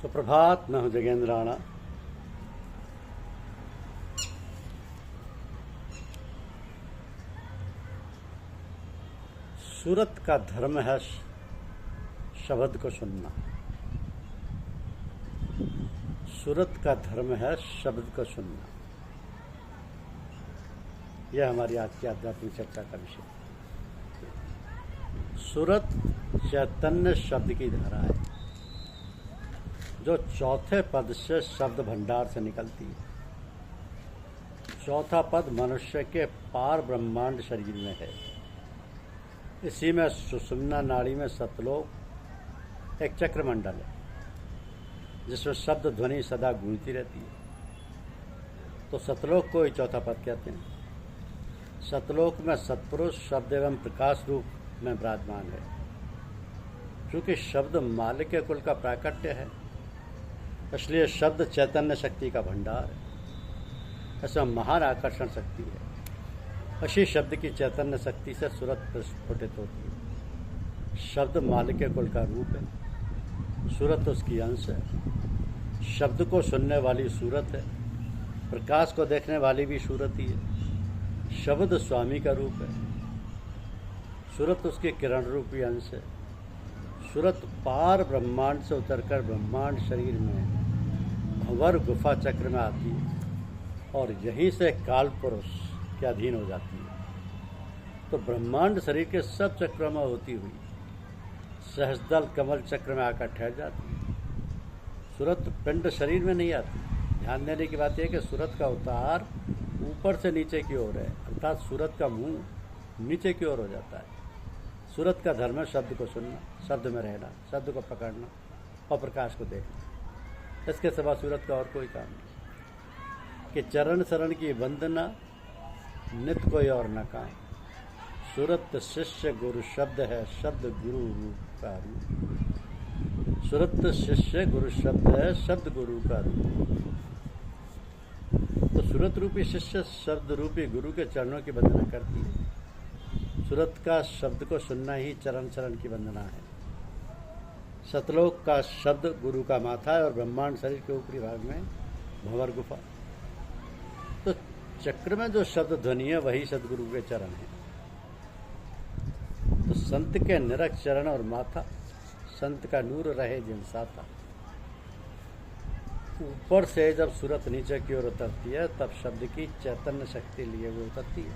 सुप्रभात। मैं हूं जगेंद्र राणा। सूरत का धर्म है शब्द को सुनना। सूरत का धर्म है शब्द को सुनना। यह हमारी आज की आध्यात्मिक चर्चा का विषय। सूरत चैतन्य शब्द की धारा है जो चौथे पद से शब्द भंडार से निकलती है। चौथा पद मनुष्य के पार ब्रह्मांड शरीर में है। इसी में सुषुम्ना नाड़ी में सतलोक एक चक्रमंडल है जिसमें शब्द ध्वनि सदा गूंजती रहती है। तो सतलोक को ही चौथा पद कहते हैं। सतलोक में सत्पुरुष शब्द एवं प्रकाश रूप में विराजमान है। चूंकि शब्द मालिक कुल का प्राकट्य है, इसलिए शब्द चैतन्य शक्ति का भंडार है। ऐसा महान आकर्षण शक्ति है। अशी शब्द की चैतन्य शक्ति से सूरत प्रस्फुटित होती है। शब्द मालिक कुल का रूप है, सूरत उसकी अंश है। शब्द को सुनने वाली सूरत है, प्रकाश को देखने वाली भी सूरत ही है। शब्द स्वामी का रूप है, सूरत उसके किरण रूपी अंश है। सूरत पार ब्रह्मांड से उतरकर ब्रह्मांड शरीर में भंवर गुफा चक्र में आती है और यहीं से काल पुरुष के अधीन हो जाती है। तो ब्रह्मांड शरीर के सब चक्रों में होती हुई सहस्रदल कमल चक्र में आकर ठहर जाती है। सूरत पिंड शरीर में नहीं आती। ध्यान देने की बात यह है कि सूरत का उतार ऊपर से नीचे की ओर है, अर्थात सूरत का मुंह नीचे की ओर हो जाता है। सूरत का धर्म है शब्द को सुनना, शब्द में रहना, शब्द को पकड़ना और प्रकाश को देखना। इसके सिवा सूरत का और कोई काम नहीं। कि चरण शरण की वंदना नित कोई और न काम। सूरत शिष्य गुरु शब्द है, शब्द गुरु रूप का रूप। सूरत शिष्य गुरु शब्द है, शब्द गुरु का रूप। तो सूरत रूपी शिष्य शब्द रूपी गुरु के चरणों की वंदना करती है। सूरत का शब्द को सुनना ही चरण चरण की वंदना है। सतलोक का शब्द गुरु का माथा है और ब्रह्मांड शरीर के ऊपरी भाग में भंवर गुफा। तो चक्र में जो शब्द ध्वनि है वही सदगुरु के चरण है। तो संत के निरख चरण और माथा, संत का नूर रहे जिन साथा। ऊपर से जब सूरत नीचे की ओर उतरती है तब शब्द की चैतन्य शक्ति लिए वो उतरती है।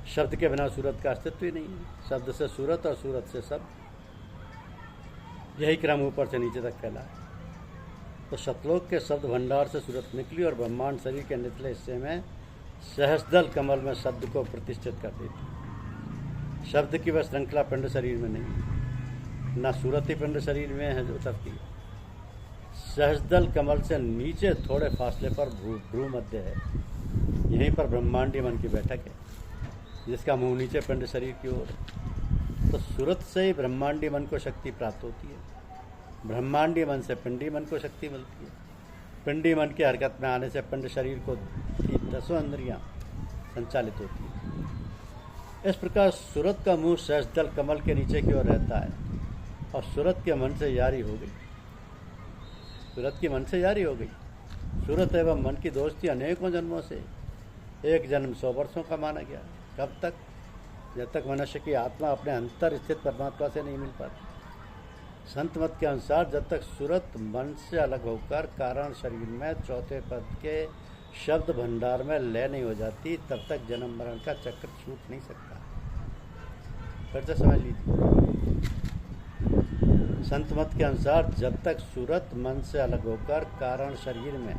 शब्द के बिना सूरत का अस्तित्व ही नहीं है। शब्द से सूरत और सूरत से शब्द, यही क्रम ऊपर से नीचे तक फैला है। तो सतलोक के शब्द भंडार से सूरत निकली और ब्रह्मांड शरीर के निचले हिस्से में सहस्रदल कमल में शब्द को प्रतिष्ठित कर देती। शब्द की वह श्रृंखला पिंड शरीर में नहीं है, न सूरत ही पिंड शरीर में है जो उतरती है। सहस्रदल कमल से नीचे थोड़े फासले पर भ्रू मध्य है। यहीं पर ब्रह्मांडी मन की बैठक है जिसका मुंह नीचे पिंड शरीर की ओर है। तो सूरत से ही ब्रह्मांडी मन को शक्ति प्राप्त होती है। ब्रह्मांडी मन से पिंडी मन को शक्ति मिलती है। पिंडी मन की हरकत में आने से पिंड शरीर को की 10 इंद्रियां संचालित होती है। इस प्रकार सूरत का मुंह सहस्रदल कमल के नीचे की ओर रहता है और सूरत के मन से यारी हो गई। सूरत की मन से यारी हो गई। सूरत एवं मन की दोस्ती अनेकों जन्मों से, एक जन्म 100 वर्षों का माना गया। कब तक? जब तक मनुष्य की आत्मा अपने अंतर स्थित परमात्मा से नहीं मिल पाती। संत मत के अनुसार जब तक सूरत मन से अलग होकर कारण शरीर में चौथे पद के शब्द भंडार में लय नहीं हो जाती तब तक जन्म मरण का चक्र छूट नहीं सकता। फिर से समझ लीजिए। संत मत के अनुसार जब तक सूरत मन से अलग होकर कारण शरीर में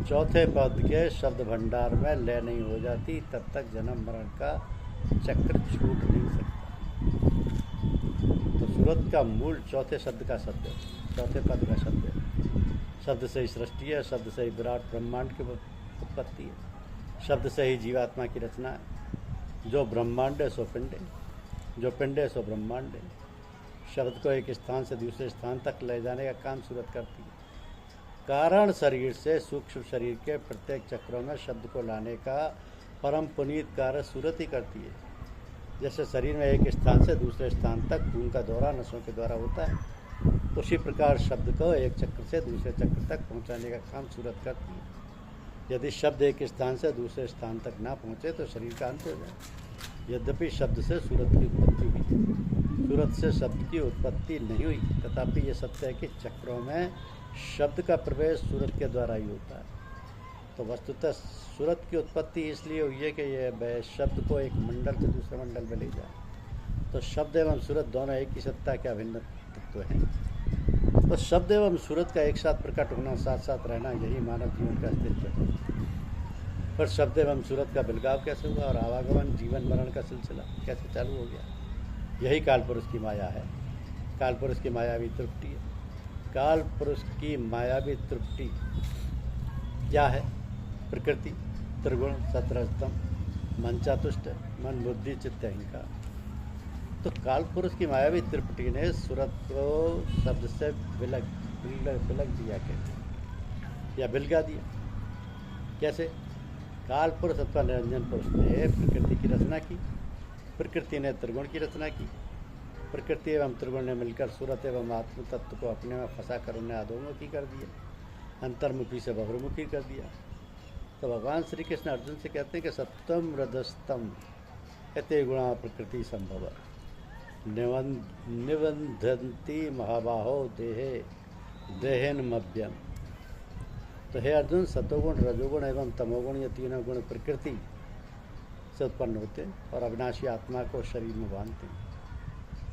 चौथे पद के शब्द भंडार में लय नहीं हो जाती तब तक जन्म मरण का चक्र छूट नहीं सकता। तो सूरत का मूल चौथे शब्द का शब्द है, चौथे पद का शब्द है। शब्द से ही सृष्टि है, शब्द से ही विराट ब्रह्मांड की उत्पत्ति है, शब्द से ही जीवात्मा की रचना है। जो ब्रह्मांड है सो पिंड है, जो पिंड है सो ब्रह्मांड है। शब्द को एक स्थान से दूसरे स्थान तक ले जाने का काम सूरत करती है। कारण शरीर से सूक्ष्म शरीर के प्रत्येक चक्रों में शब्द को लाने का परम पुनीत कार्य सूरत ही करती है। जैसे शरीर में एक स्थान से दूसरे स्थान तक खून का दौरा नसों के द्वारा होता है, उसी प्रकार शब्द को एक चक्र से दूसरे चक्र तक पहुंचाने का काम सूरत करती है। यदि शब्द एक स्थान से दूसरे स्थान तक ना पहुंचे तो शरीर का अंत हो जाए। यद्यपि शब्द से सूरत की उत्पत्ति हुई, सूरत से शब्द की उत्पत्ति नहीं हुई, तथापि ये सत्य है कि चक्रों में शब्द का प्रवेश सूरत के द्वारा ही होता है। तो वस्तुतः सूरत की उत्पत्ति इसलिए हुई है कि यह शब्द को एक मंडल से दूसरे मंडल में ले जाए। तो शब्द एवं सूरत दोनों एक ही सत्ता के अभिन्न तत्व हैं। तो शब्द एवं सूरत का एक साथ प्रकट होना, साथ साथ रहना, यही मानव जीवन का अस्तित्व है। पर शब्द एवं सूरत का बिलगाव कैसे हुआ और आवागमन, जीवन मरण का सिलसिला कैसे चालू हो गया? यही काल पुरुष की माया है, काल पुरुष की मायावी तृप्ति है। काल पुरुष की मायावी तृप्ति क्या है? प्रकृति, त्रिगुण, सत्रस्तम, मन चातुष्ट, मन बुद्धि चित्त अहंकार। तो काल पुरुष की मायावी तृप्ति ने सूरत को शब्द से बिलग दिया कहते या बिलगा दिया। कैसे? काल पुरुष अथवा निरंजन पुरुष ने प्रकृति की रचना की, प्रकृति ने त्रिगुण की रचना की, प्रकृति एवं त्रिगुण ने मिलकर सूरत एवं आत्म तत्व को अपने में फंसा कर उन्हें अधोमुखी कर दिया, अंतर्मुखी से बहुमुखी कर दिया। तो भगवान श्री कृष्ण अर्जुन से कहते हैं कि सत्वम रजस्तम एते गुणा प्रकृति संभव निबंधन्ति महाबाहो देहे देहेनमभ्यम। तो हे अर्जुन, सतोगुण, रजोगुण एवं तमोगुण, ये तीनों गुण प्रकृति से उत्पन्न होते हैं और अविनाशी आत्मा को शरीर में बांधते हैं।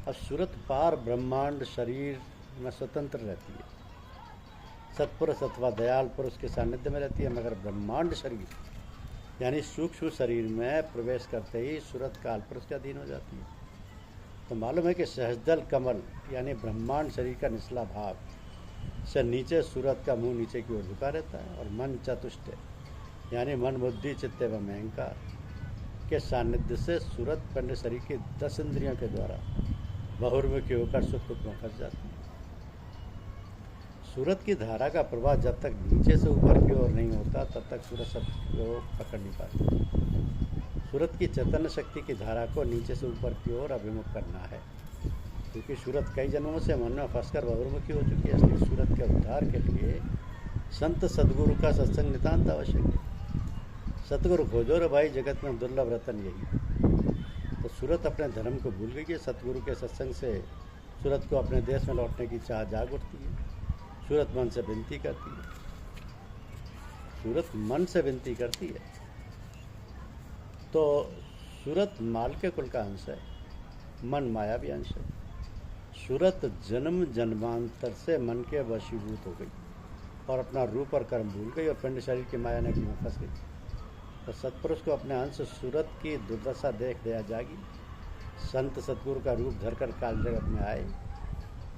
अब सूरत पार ब्रह्मांड शरीर में स्वतंत्र रहती है, सत्पुरुष अथवा दयाल पुरुष के सानिध्य में रहती है, मगर ब्रह्मांड शरीर यानी सूक्ष्म शरीर में प्रवेश करते ही सूरत काल पुरुष के अधीन हो जाती है। तो मालूम है कि सहजदल कमल यानी ब्रह्मांड शरीर का निचला भाग से नीचे सूरत का मुंह नीचे की ओर झुका रहता है और मन चतुष्ट यानी मन, बुद्धि, चित्त एवं अहंकार के सानिध्य से सूरत पिंड शरीर की 10 इंद्रियों के द्वारा बहुर्मुखी होकर सुख दुख में फंस जाती है। सूरत की धारा का प्रवाह जब तक नीचे से ऊपर की ओर नहीं होता तब तक सूरत शब्द को पकड़ नहीं पाती। सूरत की चैतन्य शक्ति की धारा को नीचे से ऊपर की ओर अभिमुख करना है, क्योंकि सूरत कई जन्मों से मन में फंसकर बहुर्मुखी हो चुकी है। इसलिए सूरत के उद्धार के लिए संत सदगुरु का सत्संग नितांत आवश्यक है। सतगुरु खोजो रे भाई, जगत में दुर्लभ रतन यही। तो सूरत अपने धर्म को भूल गई है। सतगुरु के सत्संग से सूरत को अपने देश में लौटने की चाह जाग उठती है। सूरत मन से विनती करती है, सूरत मन से विनती करती है। तो सूरत माल के कुल का अंश है, मन माया भी अंश है। सूरत जन्म जन्मांतर से मन के वशीभूत हो गई और अपना रूप और कर्म भूल गई और पिंड शरीर की माया नगरी में फंस गई। तो सत्पुरुष को अपने अंश सूरत की दुर्दशा देख दया जागी। संत सतगुरु का रूप धरकर काल जगत में आए,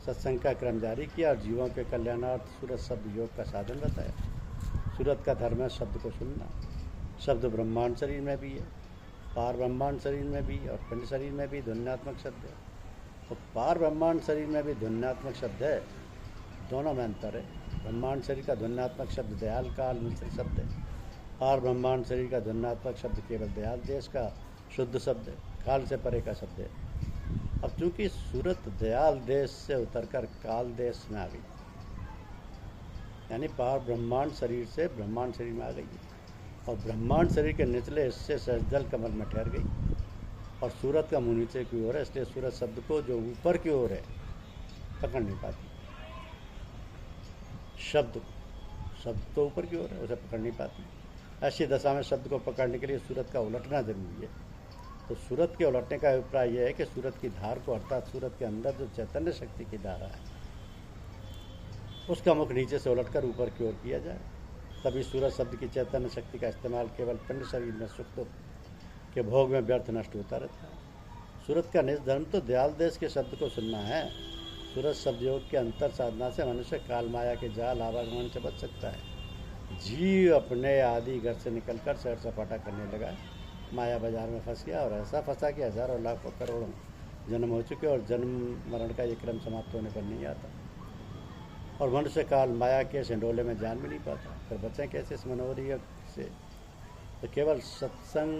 सत्संग का क्रम जारी किया और जीवों के कल्याणार्थ सूरत शब्द योग का साधन बताया। सूरत का धर्म है शब्द को सुनना। शब्द ब्रह्मांड शरीर में भी है, पार ब्रह्मांड शरीर में भी और पिंड शरीर में भी ध्वन्यात्मक शब्द है। तो पार ब्रह्मांड शरीर में भी ध्वन्यात्मक शब्द है, दोनों में अंतर है। ब्रह्मांड शरीर का ध्वन्यात्मक शब्द दयाल काल मिश्र शब्द है, पार ब्रह्मांड शरीर का ध्वन्यात्मक शब्द केवल दयाल देश का शुद्ध शब्द है, काल से परे का शब्द है। अब चूंकि सूरत दयाल देश से उतरकर काल देश में आ गई, यानी पार ब्रह्मांड शरीर से ब्रह्मांड शरीर में आ गई और ब्रह्मांड शरीर के निचले हिस्से सहजदल कमल में ठहर गई और सूरत का मुंह नीचे की ओर है। इसलिए सूरत शब्द को जो ऊपर की ओर है पकड़ नहीं पाती। शब्द तो ऊपर की ओर है, उसे पकड़ नहीं पाती। ऐसी दशा में शब्द को पकड़ने के लिए सूरत का उलटना जरूरी है। तो सूरत के उलटने का अभिप्राय यह है कि सूरत की धार को अर्थात सूरत के अंदर जो चैतन्य शक्ति की धारा है उसका मुख नीचे से उलटकर ऊपर की ओर किया जाए। तभी सूरत शब्द की चैतन्य शक्ति का इस्तेमाल केवल पिंड शरीर में सुख दुख के भोग में व्यर्थ नष्ट होता रहता है। सूरत का निज धर्म तो दयाल देश के शब्द को सुनना है। सूरत शब्द योग के अंतर साधना से मनुष्य काल माया के जाल आवागमन से बच सकता है। जीव अपने आदि घर से निकलकर सैर सपाटा करने लगा, माया बाजार में फंस गया और ऐसा फंसा कि हजारों लाखों करोड़ों जन्म हो चुके और जन्म मरण का ये क्रम समाप्त होने पर नहीं आता और मनुष्य काल माया के सिंडोले में जान भी नहीं पाता। फिर बचें कैसे इस मनोहरी से? तो केवल सत्संग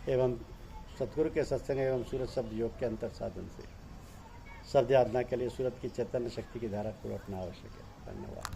एवं सतगुरु के सत्संग एवं सूरत शब्द योग के अंतर साधन से शब्द यादना के लिए सूरत की चैतन्य शक्ति की धारा को लौटना आवश्यक है। धन्यवाद।